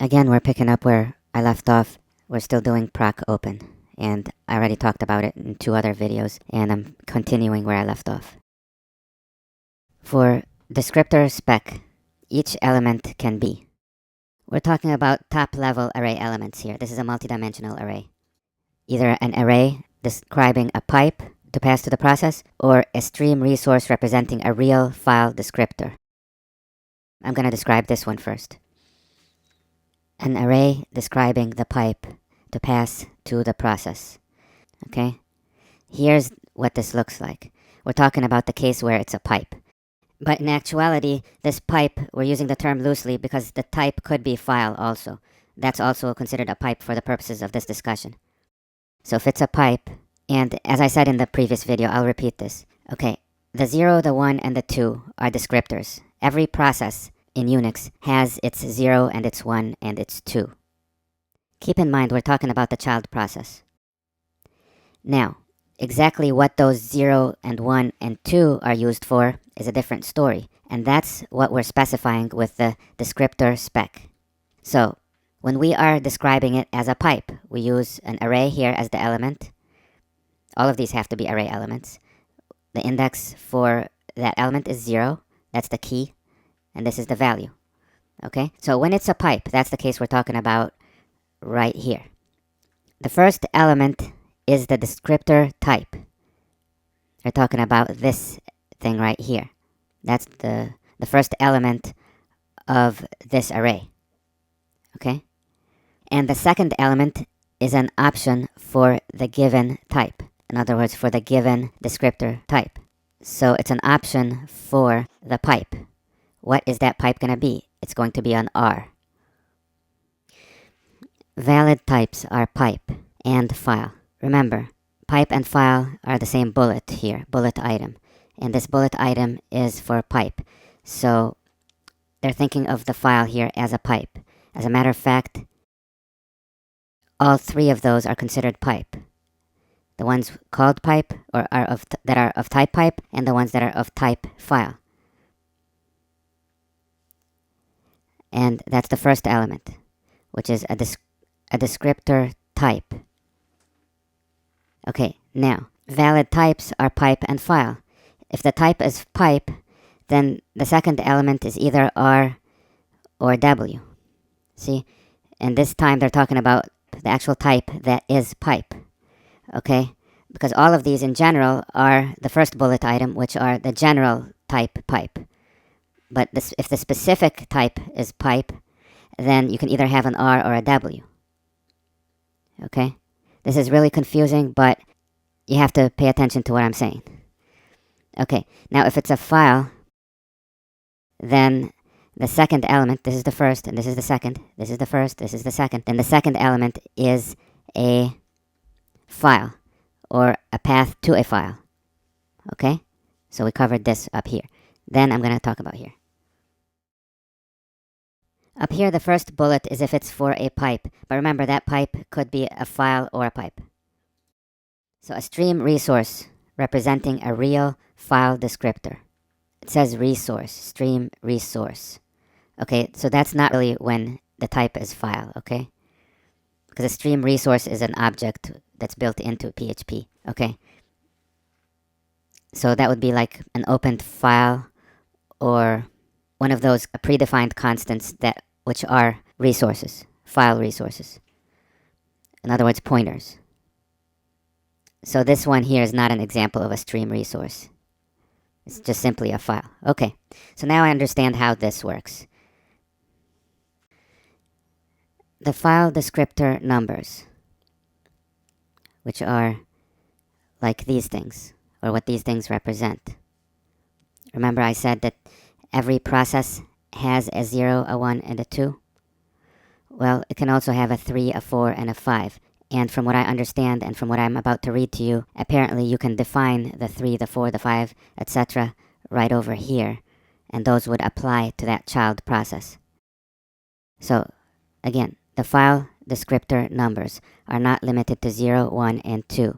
Again, we're picking up where I left off. We're still doing proc open, and I already talked about it in 2 other videos, and I'm continuing where I left off. For descriptor spec, each element can be. We're talking about top-level array elements here. This is a multidimensional array. Either an array describing a pipe to pass to the process, or a stream resource representing a real file descriptor. I'm going to describe this one first. An array describing the pipe to pass to the process. Okay? Here's what this looks like. We're talking about the case where it's a pipe. But in actuality, this pipe, we're using the term loosely because the type could be file also. That's also considered a pipe for the purposes of this discussion. So if it's a pipe, and as I said in the previous video, I'll repeat this. Okay, the 0, the 1, and the 2 are descriptors. Every process in Unix has its 0 and its 1 and its 2. Keep in mind we're talking about the child process. Now, exactly what those 0 and 1 and 2 are used for is a different story, and that's what we're specifying with the descriptor spec. So, when we are describing it as a pipe, we use an array here as the element. All of these have to be array elements. The index for that element is 0. That's the key. And this is the value. Okay? So when it's a pipe, that's the case we're talking about right here. The first element is the descriptor type. We're talking about this thing right here. That's the first element of this array. Okay? And the second element is an option for the given type. In other words, for the given descriptor type. So it's an option for the pipe. What is that pipe going to be? It's going to be an R. Valid types are pipe and file. Remember, pipe and file are the same bullet here, bullet item. And this bullet item is for pipe. So they're thinking of the file here as a pipe. As a matter of fact, all 3 of those are considered pipe. The ones called pipe or that are of type pipe, and the ones that are of type file. And that's the first element, which is a descriptor type. Okay, now, valid types are pipe and file. If the type is pipe, then the second element is either R or W. See? And this time they're talking about the actual type that is pipe. Okay? Because all of these in general are the first bullet item, which are the general type pipe. But if the specific type is pipe, then you can either have an R or a W. Okay? This is really confusing, but you have to pay attention to what I'm saying. Okay, now if it's a file, then the second element, this is the first, and this is the second, this is the first, this is the second, then the second element is a file, or a path to a file. Okay? So we covered this up here. Then I'm going to talk about here. Up here, the first bullet is if it's for a pipe. But remember, that pipe could be a file or a pipe. So a stream resource representing a real file descriptor. It says resource, stream resource. Okay, so that's not really when the type is file, okay? Because a stream resource is an object that's built into PHP, okay? So that would be like an opened file or one of those predefined constants which are resources, file resources. In other words, pointers. So this one here is not an example of a stream resource. It's just simply a file. Okay, so now I understand how this works. The file descriptor numbers, which are like these things, or what these things represent. Remember I said that every process has a 0, a 1, and a 2? Well, it can also have a 3, a 4, and a 5. And from what I understand and from what I'm about to read to you, apparently you can define the 3, the 4, the 5, etc. right over here, and those would apply to that child process. So, again, the file descriptor numbers are not limited to 0, 1, and 2.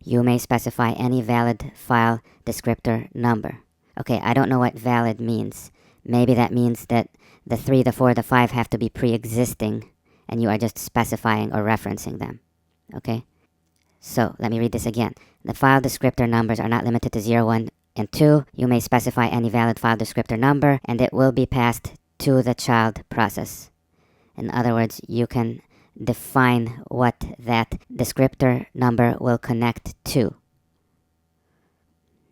You may specify any valid file descriptor number. Okay, I don't know what valid means. Maybe that means that the 3, the 4, the 5 have to be pre-existing, and you are just specifying or referencing them. Okay? So, let me read this again. The file descriptor numbers are not limited to 0, 1, and 2. You may specify any valid file descriptor number, and it will be passed to the child process. In other words, you can define what that descriptor number will connect to.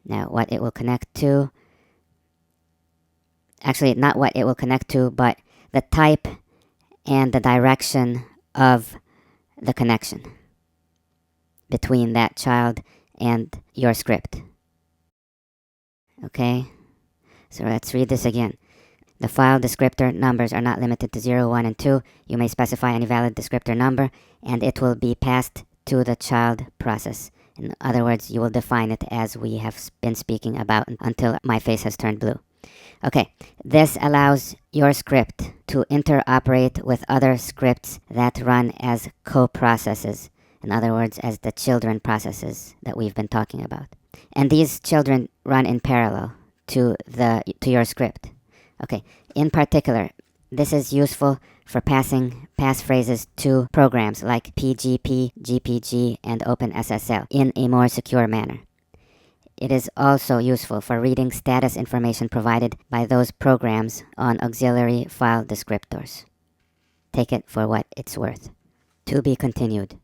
Now, what it will connect to, actually not what it will connect to, but the type and the direction of the connection between that child and your script. Okay, so let's read this again. The file descriptor numbers are not limited to 0, 1, and 2. You may specify any valid descriptor number, and it will be passed to the child process. In other words, you will define it as we have been speaking about until my face has turned blue. Okay, this allows your script to interoperate with other scripts that run as co-processes. In other words, as the children processes that we've been talking about. And these children run in parallel to your script. Okay, in particular, this is useful for passing passphrases to programs like PGP, GPG, and OpenSSL in a more secure manner. It is also useful for reading status information provided by those programs on auxiliary file descriptors. Take it for what it's worth. To be continued.